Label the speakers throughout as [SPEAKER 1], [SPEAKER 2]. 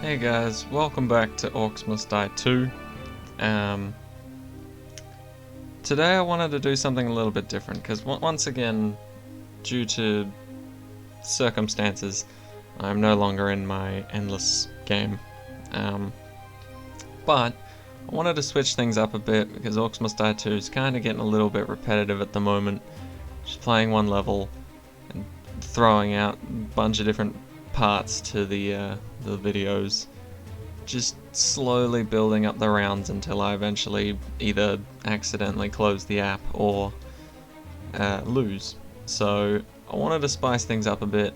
[SPEAKER 1] Hey guys, welcome back to Orcs Must Die 2. Today I wanted to do something a little bit different, because once again, due to circumstances, I'm no longer in my endless game. But I wanted to switch things up a bit, because Orcs Must Die 2 is kind of getting a little bit repetitive at the moment. Just playing one level and throwing out a bunch of different parts to the videos, just slowly building up the rounds until I eventually either accidentally close the app or lose. So I wanted to spice things up a bit.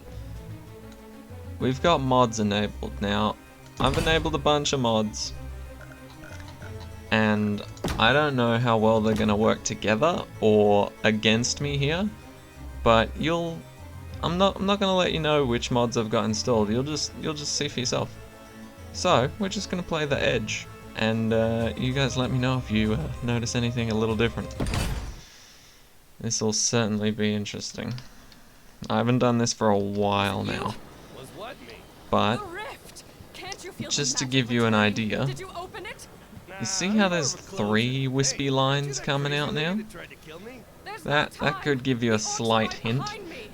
[SPEAKER 1] We've got mods enabled now. I've enabled a bunch of mods, and I don't know how well they're gonna work together or against me here, but I'm not gonna let you know which mods I've got installed. You'll just see for yourself. So we're just gonna play the Edge, and you guys let me know if you notice anything a little different. This will certainly be interesting. I haven't done this for a while now, but just to give you an idea, you see how there's 3 wispy lines coming out now? That could give you a slight hint.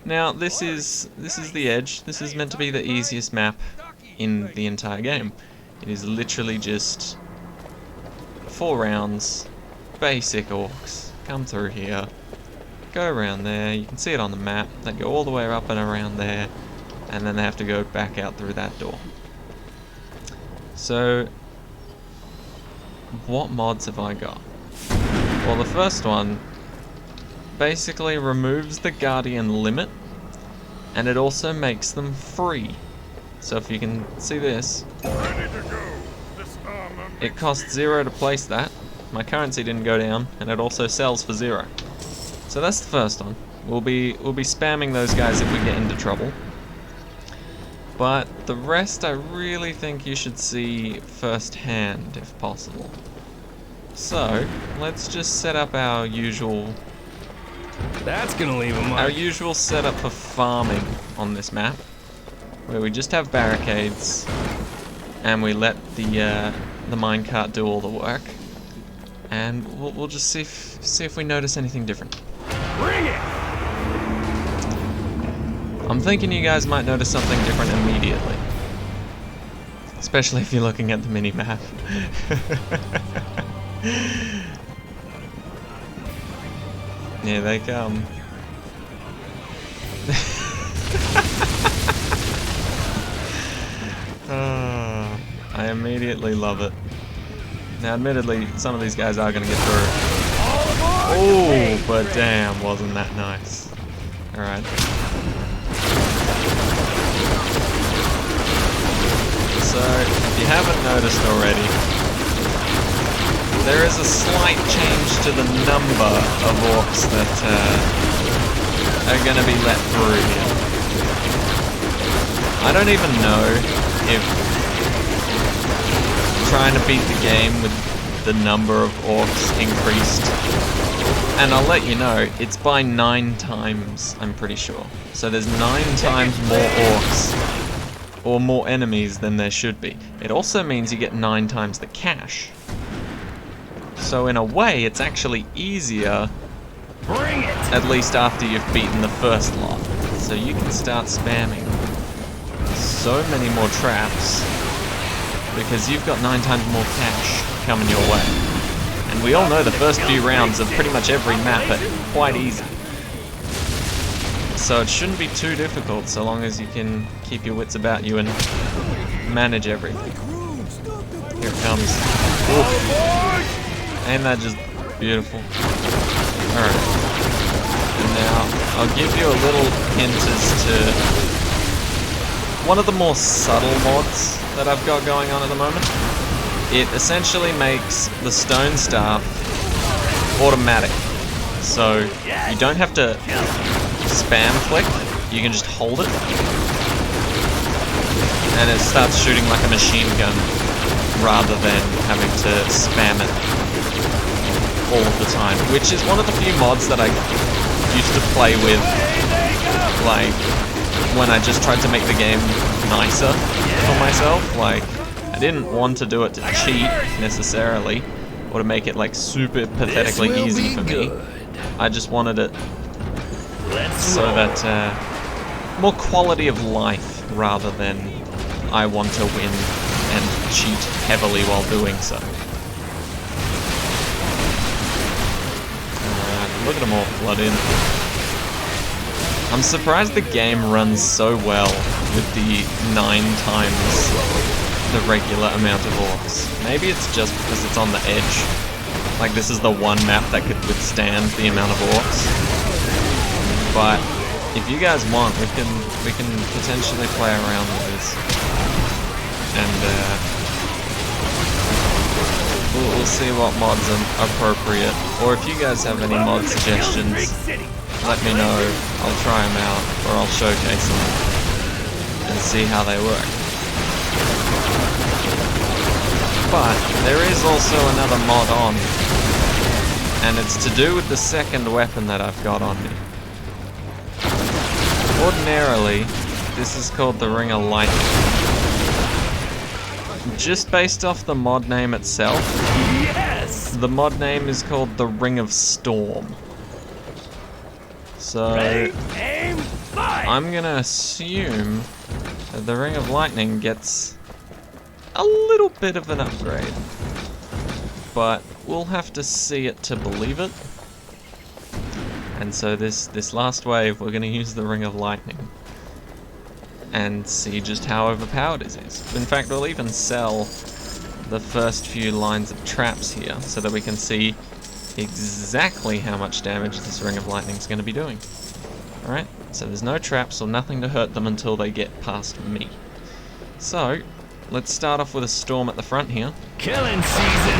[SPEAKER 1] Now this is the Edge. This is meant to be the easiest map in the entire game. It is literally just 4 rounds, basic orcs, come through here, go around there, you can see it on the map, they go all the way up and around there, and then they have to go back out through that door. So, what mods have I got? Well, the first one basically removes the Guardian limit, and it also makes them free. So if you can see this, it costs 0 to place that. My currency didn't go down, and it also sells for 0. So that's the first one. We'll be spamming those guys if we get into trouble. But the rest I really think you should see firsthand if possible. So let's just set up our usual.
[SPEAKER 2] That's gonna leave a mark.
[SPEAKER 1] Our usual setup for farming on this map, where we just have barricades and we let the minecart do all the work, and we'll just see if we notice anything different.
[SPEAKER 2] Bring it!
[SPEAKER 1] I'm thinking you guys might notice something different immediately, especially if you're looking at the mini map. Here they come. I immediately love it. Now, admittedly, some of these guys are going to get through. Oh, but damn, wasn't that nice. Alright. So, if you haven't noticed already, there is a slight change to the number of orcs that are going to be let through here. I don't even know if trying to beat the game with the number of orcs increased. And I'll let you know, it's by 9 times, I'm pretty sure. So there's 9 times more orcs, or more enemies than there should be. It also means you get 9 times the cash. So in a way, it's actually easier,
[SPEAKER 2] Bring it!
[SPEAKER 1] at least after you've beaten the first lot. So you can start spamming so many more traps, because you've got 9 times more cash coming your way. And we all know the first few rounds of pretty much every map are quite easy. So it shouldn't be too difficult, so long as you can keep your wits about you and manage everything. Here it comes. Ooh. Ain't that just beautiful? Alright. And now, I'll give you a little hint as to one of the more subtle mods that I've got going on at the moment. It essentially makes the stone staff automatic. So you don't have to spam click, you can just hold it, and it starts shooting like a machine gun rather than having to spam it all of the time, which is one of the few mods that I used to play with, like, when I just tried to make the game nicer for myself. Like, I didn't want to do it to cheat necessarily, or to make it like super pathetically easy for me. I just wanted it so that more quality of life rather than I want to win and cheat heavily while doing so. Look at them all flood in. I'm surprised the game runs so well with the 9 times the regular amount of orcs. Maybe it's just because it's on the edge. Like, this is the one map that could withstand the amount of orcs. But if you guys want, we can potentially play around with this, and we'll see what mods are appropriate. Or if you guys have any mod suggestions, let me know. I'll try them out, or I'll showcase them and see how they work. But there is also another mod on, and it's to do with the second weapon that I've got on me. Ordinarily, this is called the Ring of Lightning. Just based off the mod name itself, yes! The mod name is called the Ring of Storm. So, I'm gonna assume that the Ring of Lightning gets a little bit of an upgrade, but we'll have to see it to believe it. And so this last wave, we're going to use the Ring of Lightning and see just how overpowered it is. In fact, we'll even sell the first few lines of traps here so that we can see exactly how much damage this Ring of Lightning is going to be doing. Alright, so there's no traps or nothing to hurt them until they get past me. So, let's start off with a storm at the front here.
[SPEAKER 2] Killing season!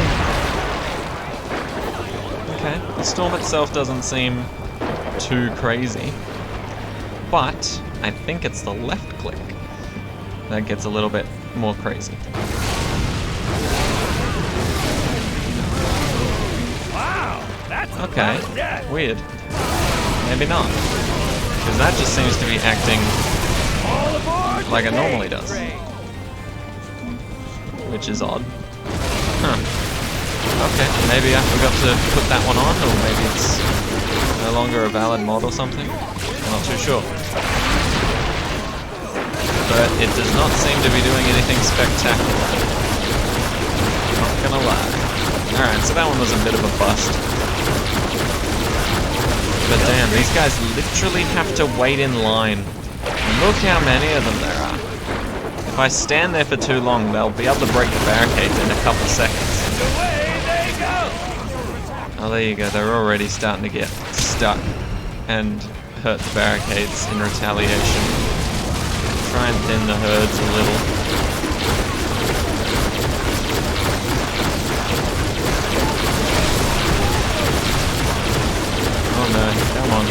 [SPEAKER 1] Okay, the storm itself doesn't seem too crazy, but I think it's the left click that gets a little bit more crazy.
[SPEAKER 2] Wow, that's
[SPEAKER 1] okay, weird. Maybe not, because that just seems to be acting like it normally does, which is odd. Huh. Okay, maybe I forgot to put that one on, or maybe it's no longer a valid mod or something. I'm not too sure. But it does not seem to be doing anything spectacular. Not gonna lie. Alright, so that one was a bit of a bust. But damn, these guys literally have to wait in line. Look how many of them there are. If I stand there for too long, they'll be able to break the barricades in a couple seconds. Oh, there you go, they're already starting to get stuck and hurt the barricades in retaliation. Try and thin the herds a little. Oh no, come on.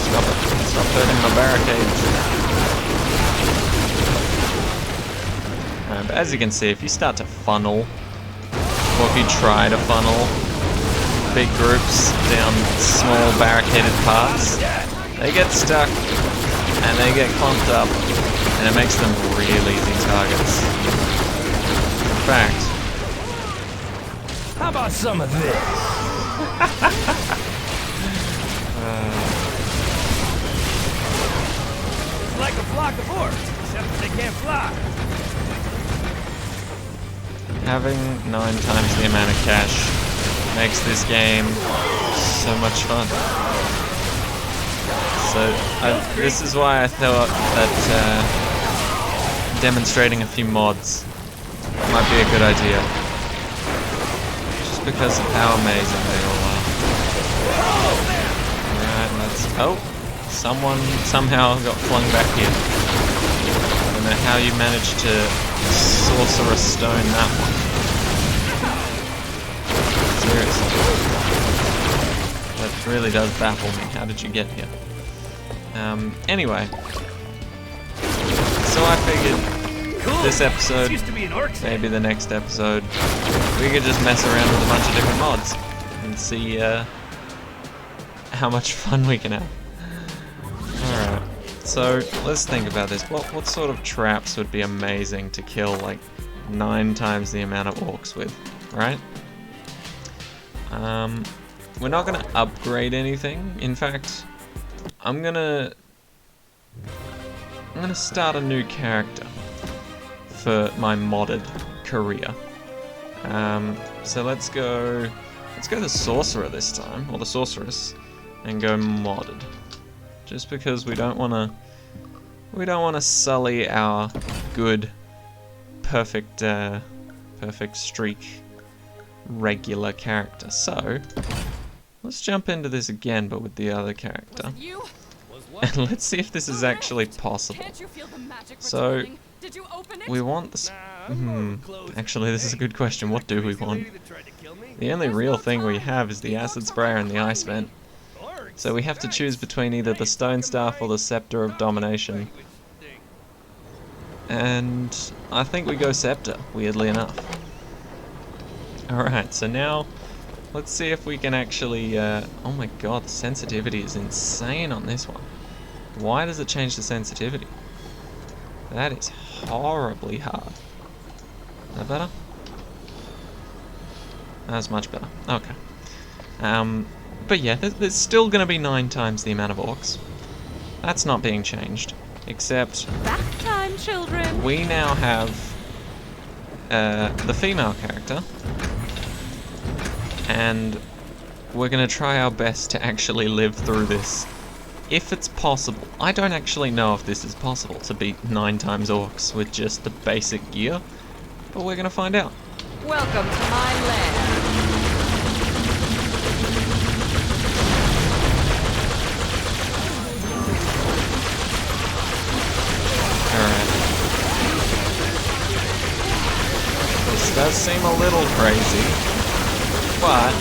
[SPEAKER 1] Stop it. Stop hurting my barricades. But as you can see, if you start to funnel, or if you try to funnel big groups down small barricaded paths, they get stuck and they get clumped up, and it makes them real easy targets. In fact,
[SPEAKER 2] how about some of this? It's like a flock of orcs, except that they can't fly.
[SPEAKER 1] Having 9 times the amount of cash makes this game so much fun. So this is why I thought that demonstrating a few mods might be a good idea. Just because of how amazing they all are. Alright, let's... Oh! Someone somehow got flung back here. I don't know how you managed to sorcerer stone that one. Seriously. That really does baffle me. How did you get here? Anyway. So I figured this episode, maybe the next episode, we could just mess around with a bunch of different mods and see how much fun we can have. So let's think about this. What sort of traps would be amazing to kill like 9 times the amount of orcs with, right? We're not gonna upgrade anything. In fact, I'm gonna start a new character for my modded career. So let's go the sorcerer this time, or the sorceress, and go modded. Just because we don't wanna sully our good, perfect streak regular character. So let's jump into this again, but with the other character. And let's see if this is actually possible. So, we want this. Actually, this is a good question. What do we want? The only real thing we have is the acid sprayer and the ice vent. So we have to choose between either the stone staff or the scepter of domination. And I think we go scepter, weirdly enough. Alright, so now let's see if we can actually... oh my god, the sensitivity is insane on this one. Why does it change the sensitivity? That is horribly hard. Is that better? That's much better. Okay. But yeah, there's still going to be 9 times the amount of orcs. That's not being changed. Except...
[SPEAKER 3] Bath time, children!
[SPEAKER 1] We now have... the female character. And we're going to try our best to actually live through this. If it's possible. I don't actually know if this is possible to beat 9 times orcs with just the basic gear. But we're going to find out.
[SPEAKER 3] Welcome to my lair.
[SPEAKER 1] Alright. This does seem a little crazy. But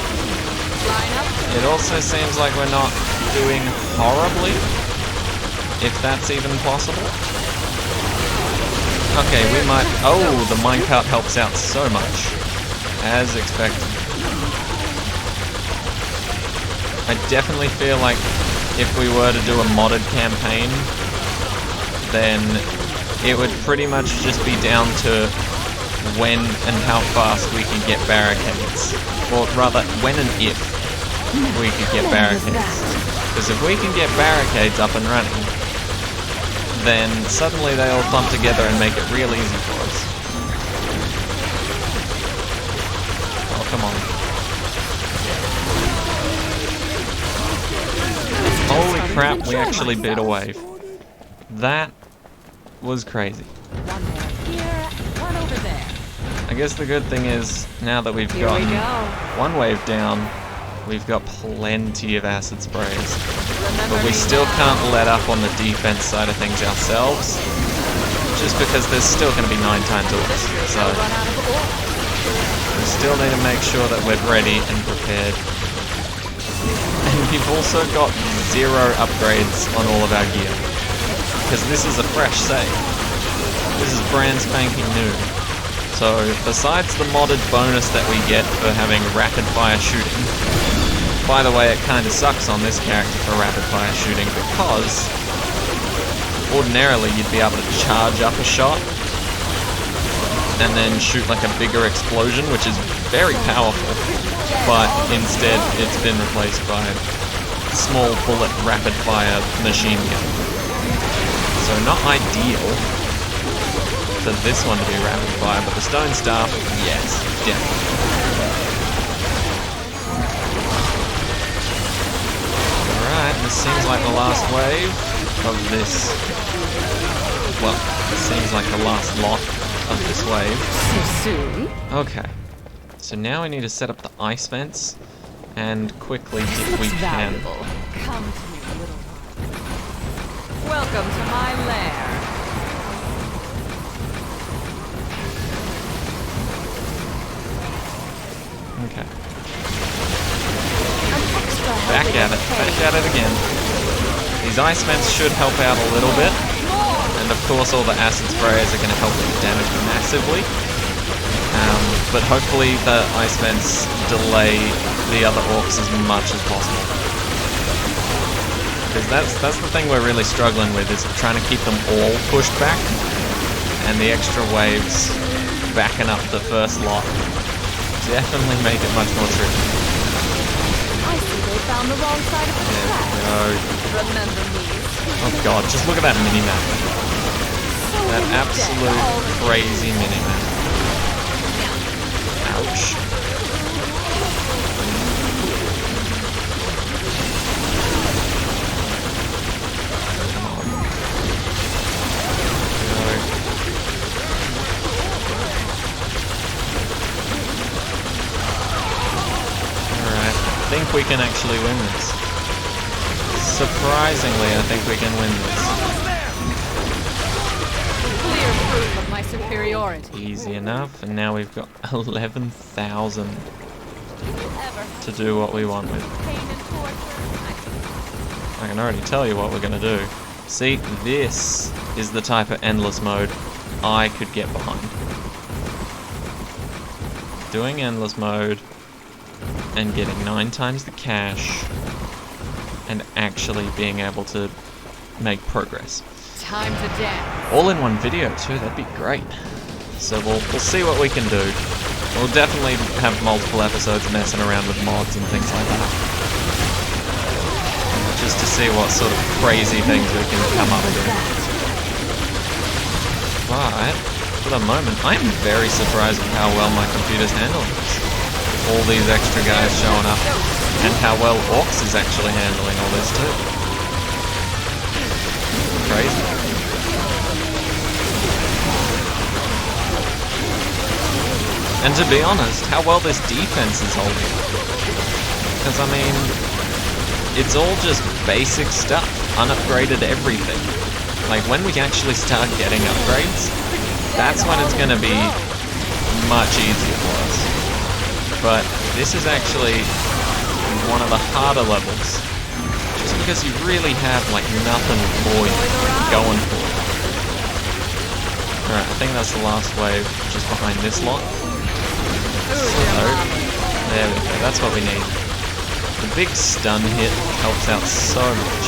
[SPEAKER 1] it also seems like we're not doing horribly, if that's even possible. Okay, we might... Oh, the minecart helps out so much. As expected. I definitely feel like if we were to do a modded campaign, then it would pretty much just be down to when and how fast we can get barricades. Or rather, when and if we could get barricades. Because if we can get barricades up and running, then suddenly they all clump together and make it real easy for us. Oh, come on. Holy crap, we actually beat a wave. That was crazy.
[SPEAKER 3] One more here, one over there.
[SPEAKER 1] I guess the good thing is, now that we've gotten one wave down, we've got plenty of acid sprays. But we still can't let up on the defense side of things ourselves, just because there's still going to be 9 times orcs. So we still need to make sure that we're ready and prepared. And we've also got 0 upgrades on all of our gear, because this is a fresh save. This is brand spanking new. So besides the modded bonus that we get for having rapid fire shooting, by the way, it kind of sucks on this character for rapid fire shooting because ordinarily you'd be able to charge up a shot and then shoot like a bigger explosion, which is very powerful, but instead it's been replaced by small bullet rapid fire machine gun. So not ideal for this one to be rapid fire, but the stone staff, yes, definitely. Alright, this seems like the last wave of this. Well, it seems like the last lot of this wave.
[SPEAKER 3] So soon?
[SPEAKER 1] Okay. So now we need to set up the ice vents, and quickly
[SPEAKER 3] This
[SPEAKER 1] if
[SPEAKER 3] looks
[SPEAKER 1] we can.
[SPEAKER 3] valuable. Come to me, little one. Welcome to my lair.
[SPEAKER 1] Okay.
[SPEAKER 3] An extra
[SPEAKER 1] Back at it again. These ice vents should help out a little bit, and of course all the acid sprayers are going to help with the damage massively. But hopefully the ice vents delay the other orcs as much as possible. Because that's the thing we're really struggling with, is trying to keep them all pushed back, and the extra waves backing up the first lot definitely make it much more tricky.
[SPEAKER 3] I see they found the wrong side of the track. Remember me.
[SPEAKER 1] Oh god, just look at that mini-map.
[SPEAKER 3] So
[SPEAKER 1] That
[SPEAKER 3] many
[SPEAKER 1] absolute
[SPEAKER 3] dead all the
[SPEAKER 1] crazy mini-map. Ouch. I think we can actually win this. Surprisingly, I think we can win
[SPEAKER 3] clear proof of my superiority.
[SPEAKER 1] this. Easy enough, and now we've got 11,000 to do what we want with. I can already tell you what we're going to do. See, this is the type of endless mode I could get behind. Doing endless mode and getting 9 times the cash and actually being able to make progress.
[SPEAKER 3] Time to dance.
[SPEAKER 1] All in one video too, that'd be great. So we'll see what we can do. We'll definitely have multiple episodes messing around with mods and things like that. Just to see what sort of crazy things we can come up with. But for the moment, I'm very surprised with how well my computer's handling this. All these extra guys showing up, and how well Orcs is actually handling all this too. Crazy. And to be honest, how well this defense is holding. Because I mean, it's all just basic stuff, unupgraded everything. Like when we actually start getting upgrades, that's when it's going to be much easier for us. But this is actually one of the harder levels, just because you really have like nothing for you going for it. Alright, I think that's the last wave just behind this lot. So, there we go, that's what we need. The big stun hit helps out so much.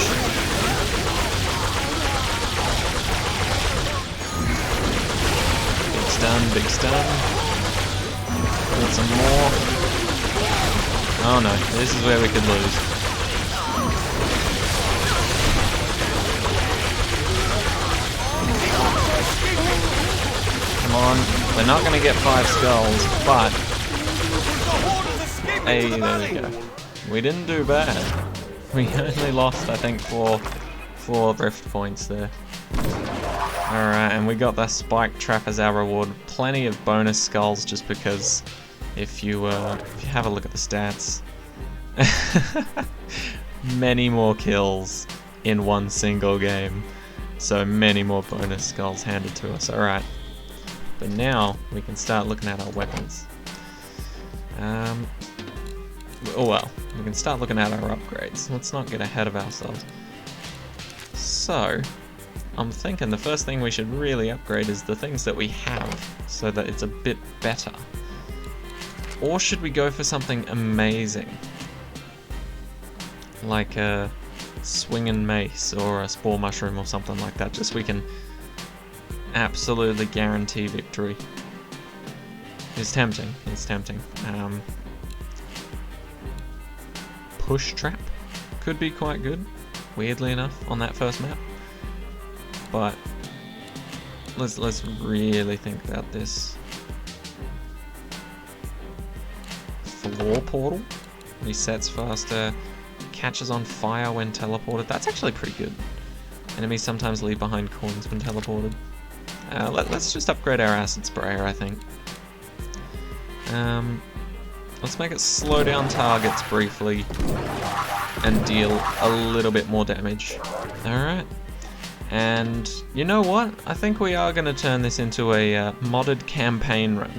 [SPEAKER 1] Big stun, big stun. Put some more. Oh no, this is where we could lose. Come on, we're not going to get 5 skulls, but... Hey, there we go. We didn't do bad. We only lost, I think, 4 rift points there. Alright, and we got that spike trap as our reward. Plenty of bonus skulls, just because if you have a look at the stats, many more kills in one single game, so many more bonus skulls handed to us. Alright, but now we can start looking at our weapons. Oh well, we can start looking at our upgrades. Let's not get ahead of ourselves. So, I'm thinking the first thing we should really upgrade is the things that we have, so that it's a bit better. Or should we go for something amazing? Like a swinging mace or a spore mushroom or something like that, just so we can absolutely guarantee victory. It's tempting, it's tempting. Push trap could be quite good, weirdly enough, on that first map. But let's really think about this. Floor portal resets faster, catches on fire when teleported. That's actually pretty good. Enemies sometimes leave behind coins when teleported. Let's just upgrade our acid sprayer, I think. Let's make it slow down targets briefly and deal a little bit more damage. Alright. And you know what? I think we are going to turn this into a modded campaign run.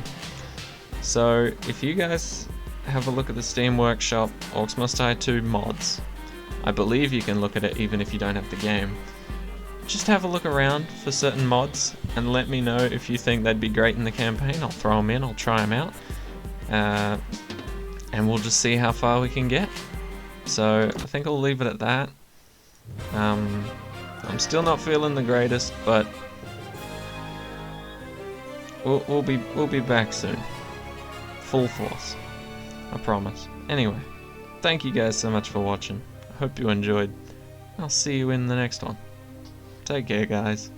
[SPEAKER 1] So if you guys have a look at the Steam Workshop Orcs Must Die 2 mods, I believe you can look at it even if you don't have the game. Just have a look around for certain mods and let me know if you think they'd be great in the campaign. I'll throw them in, I'll try them out. And we'll just see how far we can get. So I think I'll leave it at that. I'm still not feeling the greatest, but we'll be back soon. Full force. I promise. Anyway, thank you guys so much for watching. I hope you enjoyed. I'll see you in the next one. Take care, guys.